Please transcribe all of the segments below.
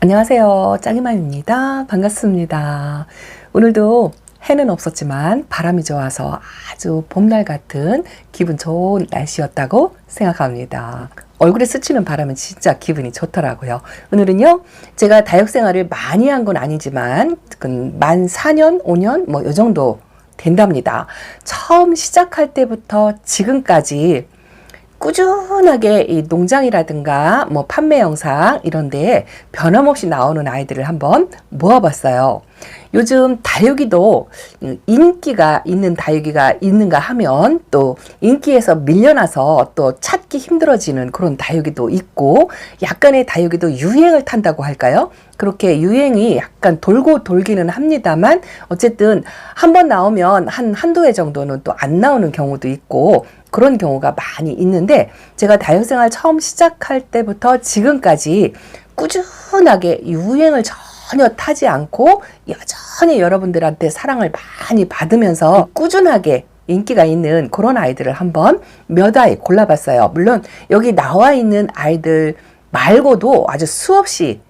안녕하세요. 짱이맘입니다. 반갑습니다. 오늘도 해는 없었지만 바람이 좋아서 아주 봄날 같은 기분 좋은 날씨였다고 생각합니다. 얼굴에 스치는 바람은 진짜 기분이 좋더라고요. 오늘은요, 제가 다육생활을 많이 한 건 아니지만 만 4년, 5년 뭐 이 정도 된답니다. 처음 시작할 때부터 지금까지 꾸준하게 이 농장이라든가 뭐 판매 영상 이런 데에 변함없이 나오는 아이들을 한번 모아봤어요. 요즘 다육이도 인기가 있는 다육이가 있는가 하면 또 인기에서 밀려나서 또 찾기 힘들어지는 그런 다육이도 있고, 약간의 다육이도 유행을 탄다고 할까요? 그렇게 유행이 약간 돌고 돌기는 합니다만 어쨌든 한번 나오면 한두 해 정도는 또 안 나오는 경우도 있고 그런 경우가 많이 있는데, 제가 다육생활 처음 시작할 때부터 지금까지 꾸준하게 유행을 전혀 타지 않고 여전히 여러분들한테 사랑을 많이 받으면서 꾸준하게 인기가 있는 그런 아이들을 한번 몇 아이 골라봤어요. 물론 여기 나와 있는 아이들 말고도 아주 수없이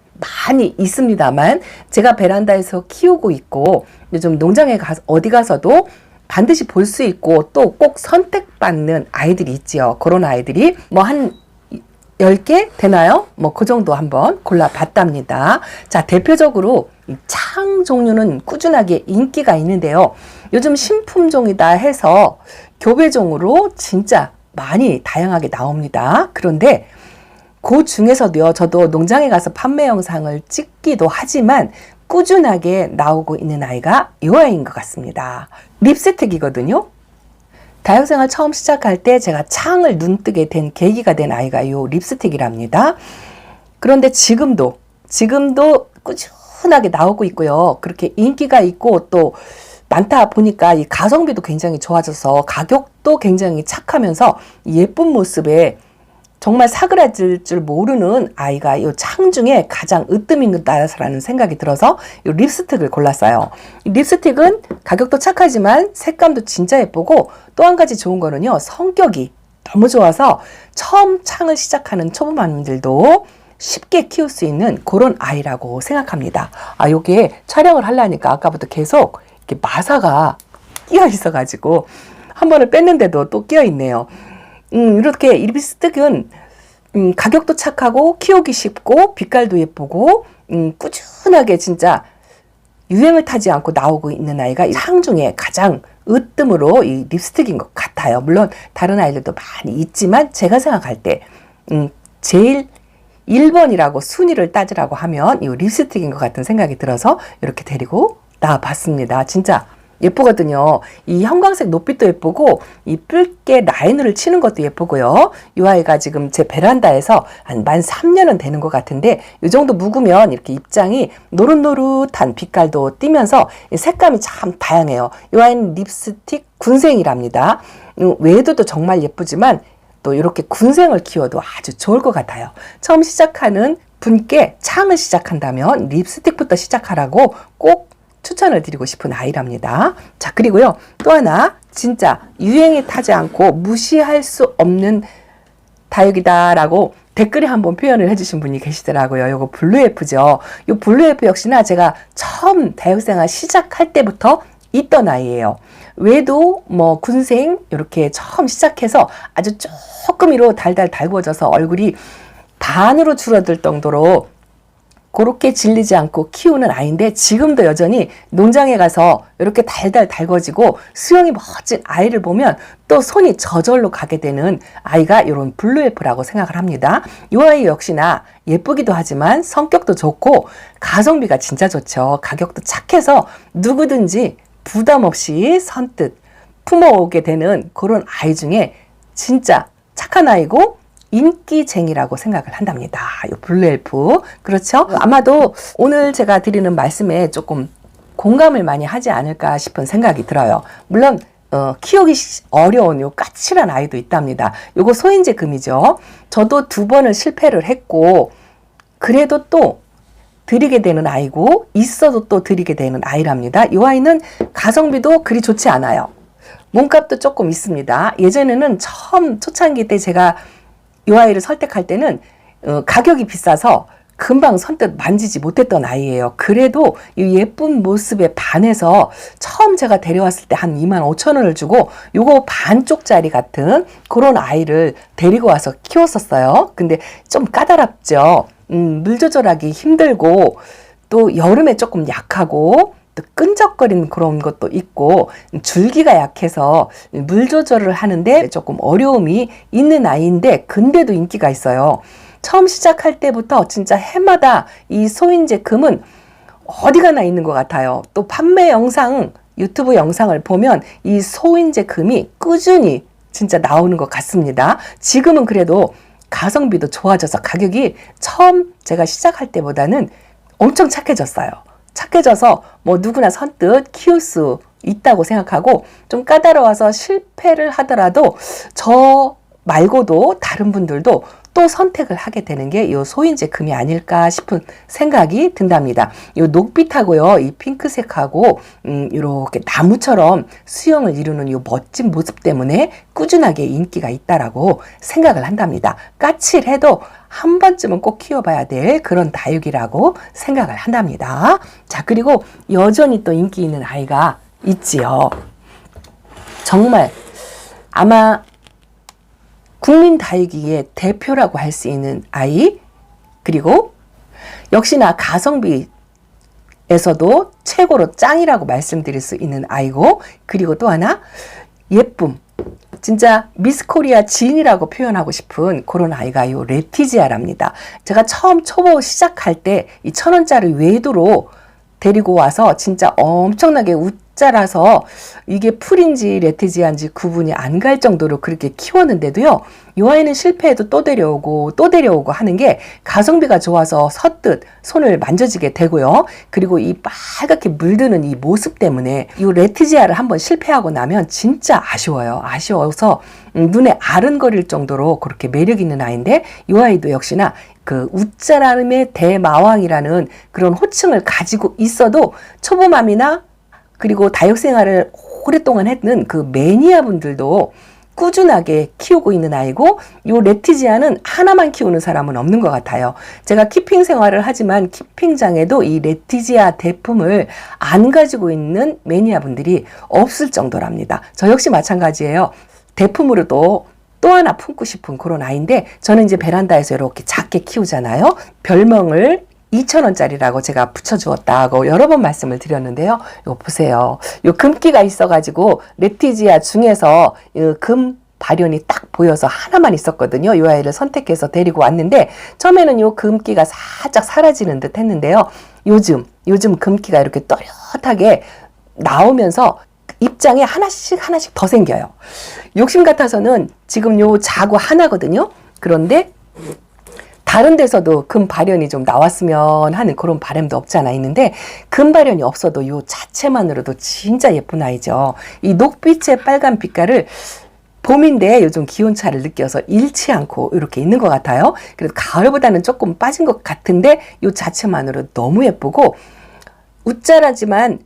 많이 있습니다만, 제가 베란다에서 키우고 있고 요즘 농장에 가서 어디 가서도 반드시 볼 수 있고 또 꼭 선택받는 아이들이 있지요. 그런 아이들이 뭐 한 10개 되나요? 뭐 그 정도 한번 골라봤답니다. 자, 대표적으로 창 종류는 꾸준하게 인기가 있는데요. 요즘 신품종이다 해서 교배종으로 진짜 많이 다양하게 나옵니다. 그런데 그 중에서도요, 저도 농장에 가서 판매 영상을 찍기도 하지만 꾸준하게 나오고 있는 아이가 이 아이인 것 같습니다. 립스틱이거든요. 다육생활 처음 시작할 때 제가 창을 눈뜨게 된 계기가 된 아이가 이 립스틱이랍니다. 그런데 지금도 꾸준하게 나오고 있고요. 그렇게 인기가 있고 또 많다 보니까 이 가성비도 굉장히 좋아져서 가격도 굉장히 착하면서 예쁜 모습에 정말 사그라질 줄 모르는 아이가 이 창 중에 가장 으뜸인다라는 생각이 들어서 이 립스틱을 골랐어요. 이 립스틱은 가격도 착하지만 색감도 진짜 예쁘고, 또 한 가지 좋은 거는요, 성격이 너무 좋아서 처음 창을 시작하는 초보맘들도 쉽게 키울 수 있는 그런 아이라고 생각합니다. 요게 촬영을 하려니까 아까부터 계속 이렇게 마사가 끼어 있어가지고 한 번을 뺐는데도 또 끼어 있네요. 이렇게 립스틱은 가격도 착하고 키우기 쉽고 빛깔도 예쁘고 꾸준하게 진짜 유행을 타지 않고 나오고 있는 아이가 이 창 중에 가장 으뜸으로 이 립스틱인 것 같아요. 물론 다른 아이들도 많이 있지만 제가 생각할 때 제일 1번이라고 순위를 따지라고 하면 이 립스틱인 것 같은 생각이 들어서 이렇게 데리고 나와봤습니다. 진짜 예쁘거든요. 이 형광색 높이도 예쁘고 이 붉게 라인을 치는 것도 예쁘고요. 이 아이가 지금 제 베란다에서 한 만 3년은 되는 것 같은데, 이 정도 묵으면 이렇게 입장이 노릇노릇한 빛깔도 띠면서 색감이 참 다양해요. 이 아이는 립스틱 군생이랍니다. 외도도 정말 예쁘지만 또 이렇게 군생을 키워도 아주 좋을 것 같아요. 처음 시작하는 분께 창을 시작한다면 립스틱부터 시작하라고 꼭 추천을 드리고 싶은 아이랍니다. 자, 그리고요, 또 하나 진짜 유행에 타지 않고 무시할 수 없는 다육이다라고 댓글에 한번 표현을 해주신 분이 계시더라고요. 요거 블루에프죠. 요 블루에프 역시나 제가 처음 다육생활 시작할 때부터 있던 아이예요. 외도 뭐 군생 이렇게 처음 시작해서 아주 조금 위로 달달 달궈져서 얼굴이 반으로 줄어들 정도로 그렇게 질리지 않고 키우는 아이인데, 지금도 여전히 농장에 가서 이렇게 달달 달궈지고 수영이 멋진 아이를 보면 또 손이 저절로 가게 되는 아이가 이런 블루에프라고 생각을 합니다. 이 아이 역시나 예쁘기도 하지만 성격도 좋고 가성비가 진짜 좋죠. 가격도 착해서 누구든지 부담 없이 선뜻 품어오게 되는 그런 아이 중에 진짜 착한 아이고 인기쟁이라고 생각을 한답니다. 이 블루엘프. 그렇죠? 아마도 오늘 제가 드리는 말씀에 조금 공감을 많이 하지 않을까 싶은 생각이 들어요. 물론 키우기 어려운 요 까칠한 아이도 있답니다. 요거 소인제 금이죠. 저도 2번을 실패를 했고 그래도 또 드리게 되는 아이고 있어도 또 드리게 되는 아이랍니다. 이 아이는 가성비도 그리 좋지 않아요. 몸값도 조금 있습니다. 예전에는 처음 초창기 때 제가 이 아이를 선택할 때는 가격이 비싸서 금방 선뜻 만지지 못했던 아이예요. 그래도 이 예쁜 모습에 반해서 처음 제가 데려왔을 때 한 25,000원을 주고 요거 반쪽짜리 같은 그런 아이를 데리고 와서 키웠었어요. 근데 좀 까다롭죠. 물 조절하기 힘들고 또 여름에 조금 약하고 또 끈적거리는 그런 것도 있고 줄기가 약해서 물 조절을 하는데 조금 어려움이 있는 아이인데 근데도 인기가 있어요. 처음 시작할 때부터 진짜 해마다 이 소인제 금은 어디 가나 있는 것 같아요. 또 판매 영상, 유튜브 영상을 보면 이 소인제 금이 꾸준히 진짜 나오는 것 같습니다. 지금은 그래도 가성비도 좋아져서 가격이 처음 제가 시작할 때보다는 엄청 착해졌어요. 착해져서 뭐 누구나 선뜻 키울 수 있다고 생각하고 좀 까다로워서 실패를 하더라도 저 말고도 다른 분들도 또 선택을 하게 되는 게 이 소인제 금이 아닐까 싶은 생각이 든답니다. 이 녹빛하고요, 이 핑크색하고 이렇게 나무처럼 수영을 이루는 이 멋진 모습 때문에 꾸준하게 인기가 있다라고 생각을 한답니다. 까칠해도 한 번쯤은 꼭 키워봐야 될 그런 다육이라고 생각을 한답니다. 자, 그리고 여전히 또 인기 있는 아이가 있지요. 정말 아마 국민 다육이의 대표라고 할 수 있는 아이, 그리고 역시나 가성비에서도 최고로 짱이라고 말씀드릴 수 있는 아이고, 그리고 또 하나 예쁨, 진짜 미스 코리아 진이라고 표현하고 싶은 그런 아이가 요 레티지아랍니다. 제가 처음 초보 시작할 때 이 1,000원짜리 외도로 데리고 와서 진짜 엄청나게 웃자라서 이게 풀인지 레티지아인지 구분이 안 갈 정도로 그렇게 키웠는데도요, 이 아이는 실패해도 또 데려오고 또 데려오고 하는 게 가성비가 좋아서 서뜻 손을 만져지게 되고요. 그리고 이 빨갛게 물드는 이 모습 때문에 이 레티지아를 한번 실패하고 나면 진짜 아쉬워요. 아쉬워서 눈에 아른거릴 정도로 그렇게 매력 있는 아이인데, 이 아이도 역시나 그 웃자라름의 대마왕이라는 그런 호칭을 가지고 있어도 초보맘이나 그리고 다육 생활을 오랫동안 했는 그 매니아 분들도 꾸준하게 키우고 있는 아이고, 요 레티지아는 하나만 키우는 사람은 없는 것 같아요. 제가 키핑 생활을 하지만 키핑장에도 이 레티지아 대품을 안 가지고 있는 매니아 분들이 없을 정도랍니다. 저 역시 마찬가지예요. 대품으로도 또 하나 품고 싶은 그런 아이인데, 저는 이제 베란다에서 이렇게 작게 키우잖아요. 별명을 2,000원짜리라고 제가 붙여주었다고 여러 번 말씀을 드렸는데요. 이거 보세요. 요 금기가 있어가지고 레티지아 중에서 금 발연이 딱 보여서 하나만 있었거든요. 이 아이를 선택해서 데리고 왔는데, 처음에는 요 금기가 살짝 사라지는 듯 했는데요. 요즘 금기가 이렇게 또렷하게 나오면서 입장에 하나씩 더 생겨요. 욕심 같아서는 지금 요 자구 하나거든요. 그런데 다른 데서도 금 발연이 좀 나왔으면 하는 그런 바람도 없지 않아 있는데, 금 발연이 없어도 요 자체만으로도 진짜 예쁜 아이죠. 이 녹빛의 빨간 빛깔을 봄인데 요즘 기온차를 느껴서 잃지 않고 이렇게 있는 것 같아요. 그래도 가을보다는 조금 빠진 것 같은데 요 자체만으로 너무 예쁘고, 웃자라지만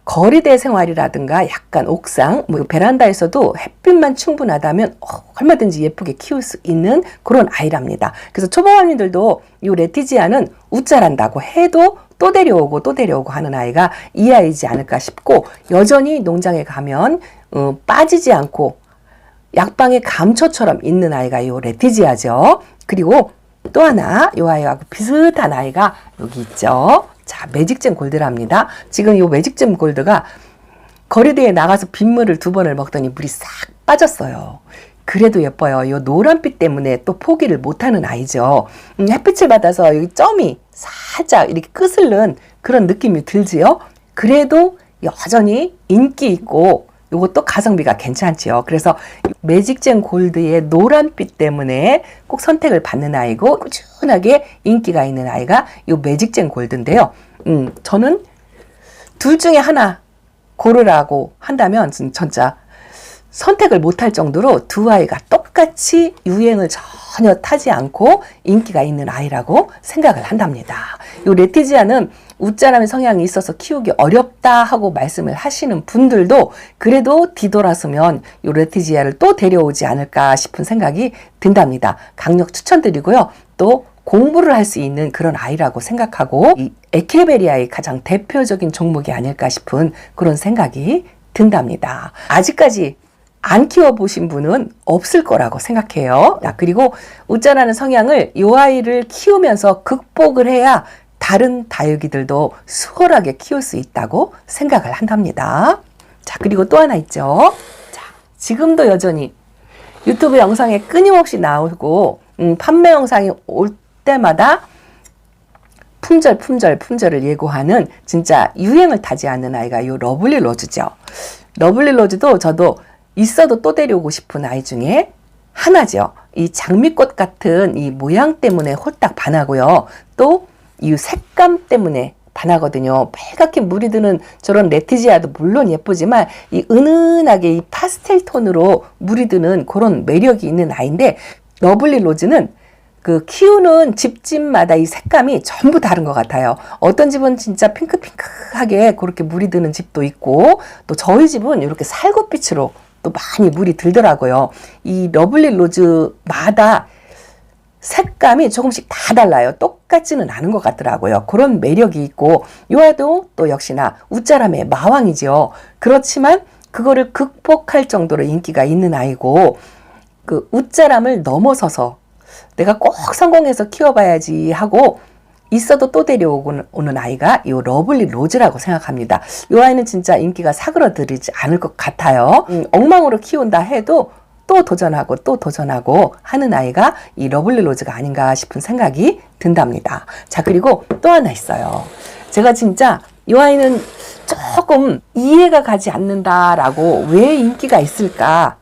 거리대 생활이라든가 약간 옥상, 뭐 베란다에서도 햇빛만 충분하다면 얼마든지 예쁘게 키울 수 있는 그런 아이랍니다. 그래서 초보맘님들도 이 레티지아는 웃자란다고 해도 또 데려오고 하는 아이가 이 아이지 않을까 싶고, 여전히 농장에 가면 빠지지 않고 약방의 감초처럼 있는 아이가 이 레티지아죠. 그리고 또 하나 이 아이하고 비슷한 아이가 여기 있죠. 자, 매직잼 골드랍니다. 지금 이 매직잼 골드가 거리대에 나가서 빗물을 2번을 먹더니 물이 싹 빠졌어요. 그래도 예뻐요. 이 노란빛 때문에 또 포기를 못하는 아이죠. 햇빛을 받아서 여기 점이 살짝 이렇게 끄슬른 그런 느낌이 들지요. 그래도 여전히 인기 있고 이것도 가성비가 괜찮지요. 그래서 매직잼 골드의 노란빛 때문에 꼭 선택을 받는 아이고, 꾸준하게 인기가 있는 아이가 이 매직잼 골드인데요. 저는 둘 중에 하나 고르라고 한다면 진짜 선택을 못할 정도로 두 아이가 똑같이 유행을 전혀 타지 않고 인기가 있는 아이라고 생각을 한답니다. 이 레티지아는 웃자라는 성향이 있어서 키우기 어렵다 하고 말씀을 하시는 분들도 그래도 뒤돌아서면 이 레티지아를 또 데려오지 않을까 싶은 생각이 든답니다. 강력 추천드리고요. 또 공부를 할 수 있는 그런 아이라고 생각하고 이 에케베리아의 가장 대표적인 종목이 아닐까 싶은 그런 생각이 든답니다. 아직까지 안 키워보신 분은 없을 거라고 생각해요. 그리고 우짜라는 성향을 이 아이를 키우면서 극복을 해야 다른 다육이들도 수월하게 키울 수 있다고 생각을 한답니다. 자, 그리고 또 하나 있죠. 자, 지금도 여전히 유튜브 영상에 끊임없이 나오고 판매 영상이 올 때마다 품절을 예고하는 진짜 유행을 타지 않는 아이가 이 러블리 로즈죠. 러블리 로즈도 저도 있어도 또 데려오고 싶은 아이 중에 하나죠. 이 장미꽃 같은 이 모양 때문에 홀딱 반하고요. 또 이 색감 때문에 반하거든요. 빨갛게 물이 드는 저런 레티지아도 물론 예쁘지만 이 은은하게 이 파스텔 톤으로 물이 드는 그런 매력이 있는 아이인데 러블리 로즈는 그 키우는 집집마다 이 색감이 전부 다른 것 같아요. 어떤 집은 진짜 핑크핑크하게 그렇게 물이 드는 집도 있고 또 저희 집은 이렇게 살구빛으로 또 많이 물이 들더라고요. 이 러블리 로즈마다 색감이 조금씩 다 달라요. 똑같지는 않은 것 같더라고요. 그런 매력이 있고 이 아이도 또 역시나 웃자람의 마왕이죠. 그렇지만 그거를 극복할 정도로 인기가 있는 아이고 그 웃자람을 넘어서서 내가 꼭 성공해서 키워봐야지 하고 있어도 또 데려오는 아이가 이 러블리 로즈라고 생각합니다. 이 아이는 진짜 인기가 사그러들지 않을 것 같아요. 엉망으로 키운다 해도 또 도전하고 하는 아이가 이 러블리 로즈가 아닌가 싶은 생각이 든답니다. 자, 그리고 또 하나 있어요. 제가 진짜 이 아이는 조금 이해가 가지 않는다라고 왜 인기가 있을까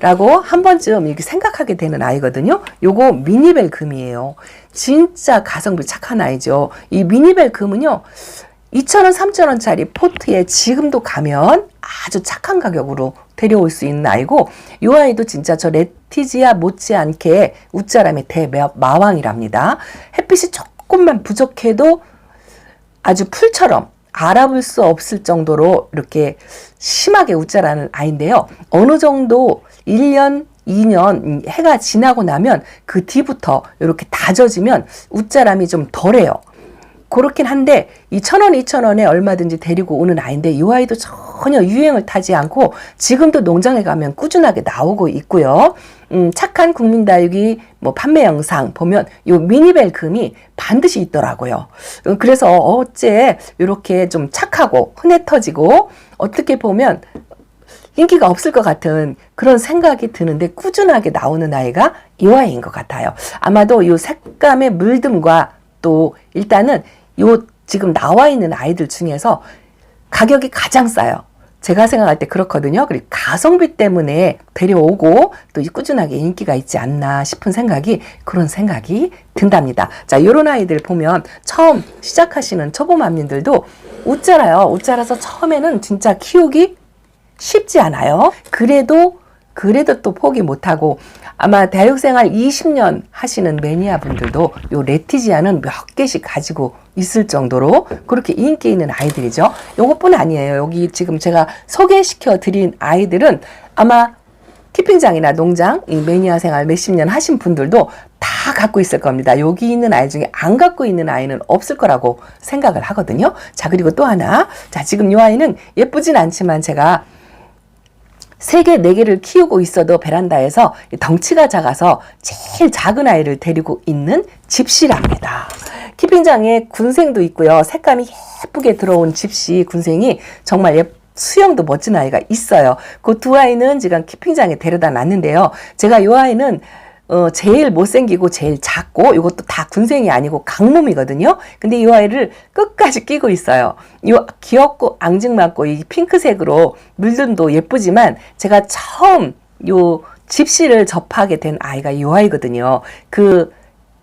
라고 한 번쯤 이렇게 생각하게 되는 아이거든요. 요거 미니벨 금이에요. 진짜 가성비 착한 아이죠. 이 미니벨 금은요 2,000원, 3,000원짜리 포트에 지금도 가면 아주 착한 가격으로 데려올 수 있는 아이고 이 아이도 진짜 저 레티지아 못지않게 웃자람의 대마왕이랍니다. 햇빛이 조금만 부족해도 아주 풀처럼 알아볼 수 없을 정도로 이렇게 심하게 웃자라는 아이인데요. 어느 정도 1년, 2년 해가 지나고 나면 그 뒤부터 이렇게 다져지면 웃자람이 좀 덜해요. 그렇긴 한데 1,000원, 2,000원에 얼마든지 데리고 오는 아이인데 이 아이도 전혀 유행을 타지 않고 지금도 농장에 가면 꾸준하게 나오고 있고요. 착한 국민다육이 뭐 판매 영상 보면 요 미니벨 금이 반드시 있더라고요. 그래서 어째 이렇게 좀 착하고 흔해 터지고 어떻게 보면 인기가 없을 것 같은 그런 생각이 드는데 꾸준하게 나오는 아이가 이 아이인 것 같아요. 아마도 이 색감의 물듦과 또 일단은 요 지금 나와 있는 아이들 중에서 가격이 가장 싸요. 제가 생각할 때 그렇거든요. 그리고 가성비 때문에 데려오고 또 꾸준하게 인기가 있지 않나 싶은 그런 생각이 든답니다. 자, 요런 아이들 보면 처음 시작하시는 초보맘님들도 웃자라요. 웃자라서 처음에는 진짜 키우기 쉽지 않아요. 그래도 또 포기 못하고 아마 다육생활 20년 하시는 매니아 분들도 요 레티지아는 몇 개씩 가지고 있을 정도로 그렇게 인기 있는 아이들이죠. 요것뿐 아니에요. 여기 지금 제가 소개시켜 드린 아이들은 아마 키핑장이나 농장, 이 매니아 생활 몇십 년 하신 분들도 다 갖고 있을 겁니다. 여기 있는 아이 중에 안 갖고 있는 아이는 없을 거라고 생각을 하거든요. 자, 그리고 또 하나. 자, 지금 이 아이는 예쁘진 않지만 제가 3개, 4개를 키우고 있어도 베란다에서 덩치가 작아서 제일 작은 아이를 데리고 있는 집시랍니다. 키핑장에 군생도 있고요. 색감이 예쁘게 들어온 집시 군생이 정말 수영도 멋진 아이가 있어요. 그 두 아이는 지금 키핑장에 데려다 놨는데요. 제가 이 아이는 제일 못생기고 제일 작고 이것도 다 군생이 아니고 강몸이거든요. 근데 이 아이를 끝까지 끼고 있어요. 이 귀엽고 앙증맞고 이 핑크색으로 물름도 예쁘지만 제가 처음 요 집시를 접하게 된 아이가 이 아이거든요. 그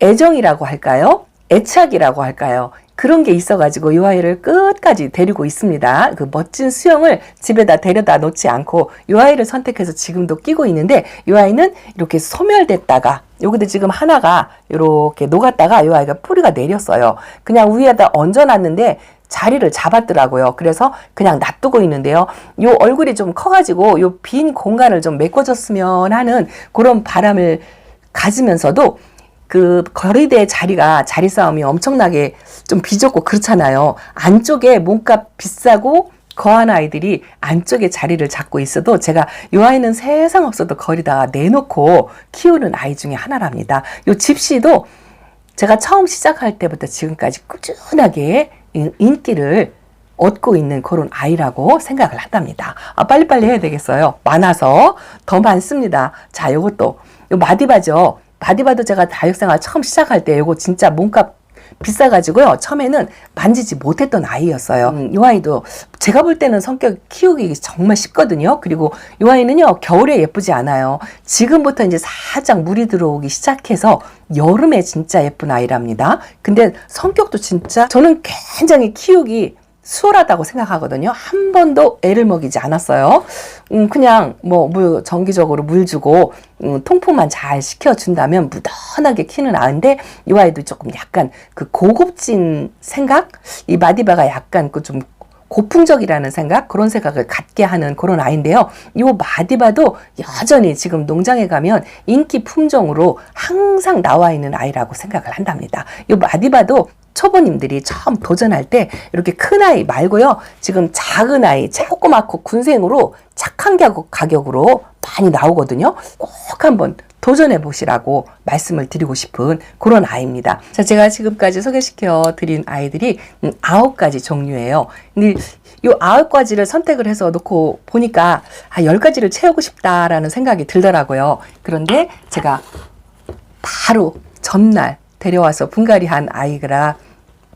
애정이라고 할까요? 애착이라고 할까요? 그런 게 있어가지고 이 아이를 끝까지 데리고 있습니다. 그 멋진 수영을 집에다 데려다 놓지 않고 이 아이를 선택해서 지금도 끼고 있는데 이 아이는 이렇게 소멸됐다가 여기도 지금 하나가 이렇게 녹았다가 이 아이가 뿌리가 내렸어요. 그냥 위에다 얹어놨는데 자리를 잡았더라고요. 그래서 그냥 놔두고 있는데요. 이 얼굴이 좀 커가지고 이 빈 공간을 좀 메꿔줬으면 하는 그런 바람을 가지면서도 그 거리대 자리 싸움이 엄청나게 좀 비좁고 그렇잖아요. 안쪽에 몸값 비싸고 거한 아이들이 안쪽에 자리를 잡고 있어도 제가 이 아이는 세상 없어도 거리다가 내놓고 키우는 아이 중에 하나랍니다. 요 집시도 제가 처음 시작할 때부터 지금까지 꾸준하게 인기를 얻고 있는 그런 아이라고 생각을 한답니다. 빨리빨리 해야 되겠어요. 많아서 더 많습니다. 자, 요것도 요 마디바죠. 마디바도 제가 다육생활 처음 시작할 때 요거 진짜 몸값 비싸가지고요. 처음에는 만지지 못했던 아이였어요. 이 아이도 제가 볼 때는 성격 키우기 정말 쉽거든요. 그리고 이 아이는요, 겨울에 예쁘지 않아요. 지금부터 이제 살짝 물이 들어오기 시작해서 여름에 진짜 예쁜 아이랍니다. 근데 성격도 진짜 저는 굉장히 키우기 수월하다고 생각하거든요. 한 번도 애를 먹이지 않았어요. 그냥 정기적으로 물 주고 통풍만 잘 시켜준다면 무던하게 키는 아이인데 이 아이도 조금 약간 그 고급진 생각? 이 마디바가 약간 그 좀 고풍적이라는 생각? 그런 생각을 갖게 하는 그런 아이인데요. 이 마디바도 여전히 지금 농장에 가면 인기 품종으로 항상 나와 있는 아이라고 생각을 한답니다. 이 마디바도 초보님들이 처음 도전할 때 이렇게 큰 아이 말고요. 지금 작은 아이, 조그맣고 군생으로 착한 가격으로 많이 나오거든요. 꼭 한번 도전해 보시라고 말씀을 드리고 싶은 그런 아이입니다. 자, 제가 지금까지 소개시켜 드린 아이들이 9가지 종류예요. 근데 이 9가지를 선택을 해서 놓고 보니까 10가지를 채우고 싶다라는 생각이 들더라고요. 그런데 제가 바로 전날 데려와서 분갈이한 아이라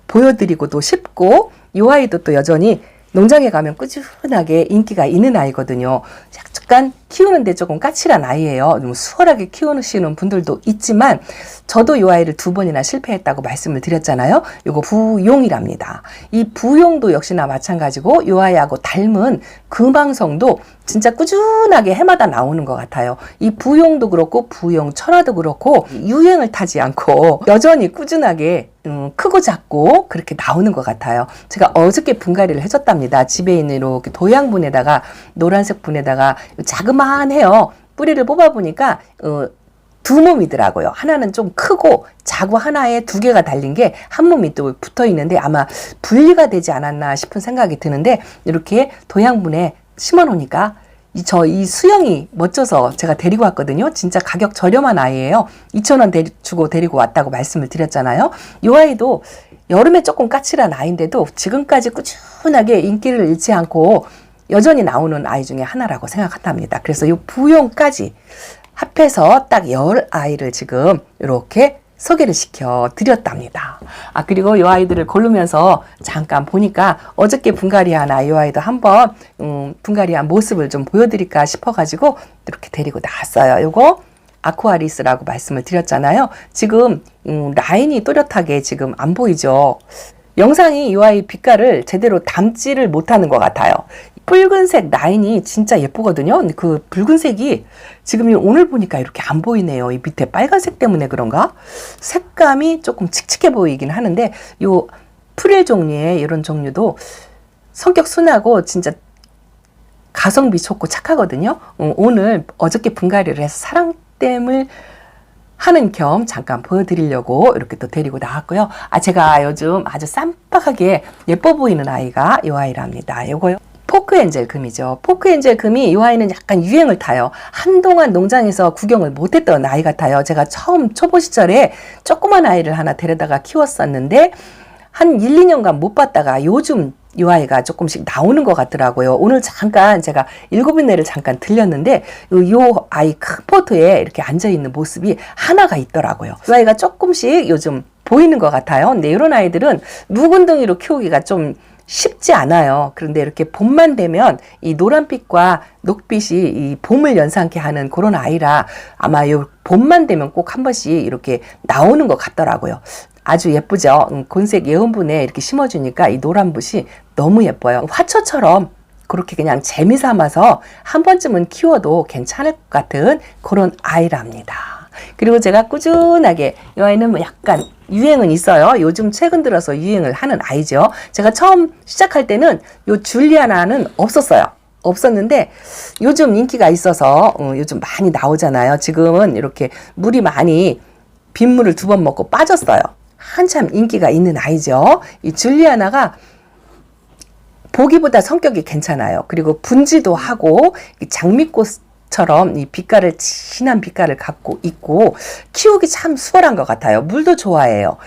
보여드리고도 싶고 이 아이도 또 여전히 농장에 가면 꾸준하게 인기가 있는 아이거든요. 약간 키우는데 조금 까칠한 아이예요. 좀 수월하게 키우시는 분들도 있지만 저도 이 아이를 2번이나 실패했다고 말씀을 드렸잖아요. 이거 부용이랍니다. 이 부용도 역시나 마찬가지고 이 아이하고 닮은 금황성도 진짜 꾸준하게 해마다 나오는 것 같아요. 이 부용도 그렇고 부용 천화도 그렇고 유행을 타지 않고 여전히 꾸준하게 크고 작고 그렇게 나오는 것 같아요. 제가 어저께 분갈이를 해줬답니다. 집에 있는 이렇게 도양분에다가 노란색 분에다가 자그마해요. 뿌리를 뽑아보니까 2몸이더라고요. 하나는 좀 크고 자고 하나에 2개가 달린 게 한 몸이 또 붙어 있는데 아마 분리가 되지 않았나 싶은 생각이 드는데 이렇게 도양분에 심어 놓으니까 이 수영이 멋져서 제가 데리고 왔거든요. 진짜 가격 저렴한 아이예요. 2,000원 주고 데리고 왔다고 말씀을 드렸잖아요. 이 아이도 여름에 조금 까칠한 아이인데도 지금까지 꾸준하게 인기를 잃지 않고 여전히 나오는 아이 중에 하나라고 생각한답니다. 그래서 이 부용까지 합해서 딱 10아이를 지금 이렇게 소개를 시켜 드렸답니다. 그리고 이 아이들을 고르면서 잠깐 보니까 어저께 분갈이한 아이도 한번 분갈이한 모습을 좀 보여드릴까 싶어가지고 이렇게 데리고 나왔어요. 요거 아쿠아리스라고 말씀을 드렸잖아요. 지금 라인이 또렷하게 지금 안 보이죠. 영상이 이 아이 빛깔을 제대로 담지를 못하는 것 같아요. 붉은색 라인이 진짜 예쁘거든요. 근데 그 붉은색이 지금 오늘 보니까 이렇게 안 보이네요. 이 밑에 빨간색 때문에 그런가? 색감이 조금 칙칙해 보이긴 하는데 요 프릴 종류의 이런 종류도 성격 순하고 진짜 가성비 좋고 착하거든요. 오늘 어저께 분갈이를 해서 사랑댐을 하는 겸 잠깐 보여드리려고 이렇게 또 데리고 나왔고요. 제가 요즘 아주 쌈박하게 예뻐 보이는 아이가 이 아이랍니다. 요거요. 포크엔젤 금이죠. 포크엔젤 금이 이 아이는 약간 유행을 타요. 한동안 농장에서 구경을 못했던 아이 같아요. 제가 처음 초보 시절에 조그만 아이를 하나 데려다가 키웠었는데 한 1, 2년간 못 봤다가 요즘 이 아이가 조금씩 나오는 것 같더라고요. 오늘 잠깐 제가 7인내를 잠깐 들렸는데 이 아이 큰 포트에 이렇게 앉아있는 모습이 하나가 있더라고요. 이 아이가 조금씩 요즘 보이는 것 같아요. 근데 이런 아이들은 묵은둥이로 키우기가 좀 쉽지 않아요. 그런데 이렇게 봄만 되면 이 노란빛과 녹빛이 이 봄을 연상케 하는 그런 아이라 아마 이 봄만 되면 꼭 한 번씩 이렇게 나오는 것 같더라고요. 아주 예쁘죠. 곤색 예온분에 이렇게 심어주니까 이 노란붓이 너무 예뻐요. 화초처럼 그렇게 그냥 재미삼아서 한 번쯤은 키워도 괜찮을 것 같은 그런 아이랍니다. 그리고 제가 꾸준하게 이 아이는 뭐 약간 유행은 있어요. 요즘 최근 들어서 유행을 하는 아이죠. 제가 처음 시작할 때는 요 줄리아나는 없었는데 요즘 인기가 있어서 요즘 많이 나오잖아요. 지금은 이렇게 물이 많이 빗물을 2번 먹고 빠졌어요. 한참 인기가 있는 아이죠. 이 줄리아나가 보기보다 성격이 괜찮아요. 그리고 분지도 하고 장미꽃처럼 이 빛깔을 진한 빛깔을 갖고 있고 키우기 참 수월한 것 같아요. 물도 좋아해요.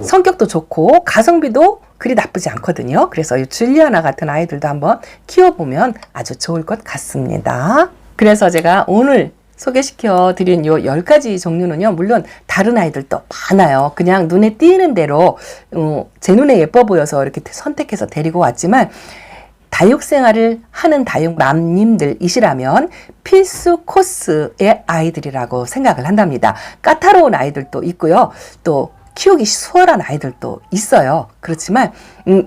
성격도 좋고 가성비도 그리 나쁘지 않거든요. 그래서 이 줄리아나 같은 아이들도 한번 키워보면 아주 좋을 것 같습니다. 그래서 제가 오늘 소개시켜 드린 요 10가지 종류는요, 물론 다른 아이들도 많아요. 그냥 눈에 띄는 대로 제 눈에 예뻐 보여서 이렇게 선택해서 데리고 왔지만, 다육생활을 하는 다육맘님들이시라면 필수 코스의 아이들이라고 생각을 한답니다. 까다로운 아이들도 있고요. 또 키우기 수월한 아이들도 있어요. 그렇지만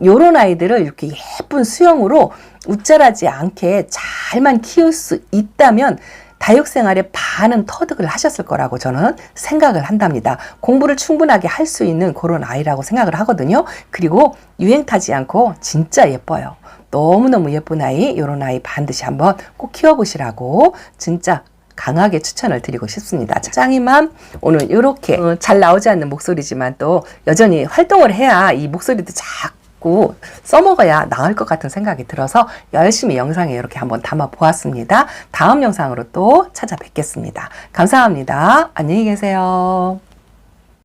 요런 아이들을 이렇게 예쁜 수영으로 우쭐하지 않게 잘만 키울 수 있다면 다육생활에 반은 터득을 하셨을 거라고 저는 생각을 한답니다. 공부를 충분하게 할 수 있는 그런 아이라고 생각을 하거든요. 그리고 유행 타지 않고 진짜 예뻐요. 너무너무 예쁜 아이, 이런 아이 반드시 한번 꼭 키워보시라고 진짜 강하게 추천을 드리고 싶습니다. 짱이맘 오늘 이렇게 잘 나오지 않는 목소리지만 또 여전히 활동을 해야 이 목소리도 자꾸 써먹어야 나을 것 같은 생각이 들어서 열심히 영상에 이렇게 한번 담아 보았습니다. 다음 영상으로 또 찾아뵙겠습니다. 감사합니다. 안녕히 계세요.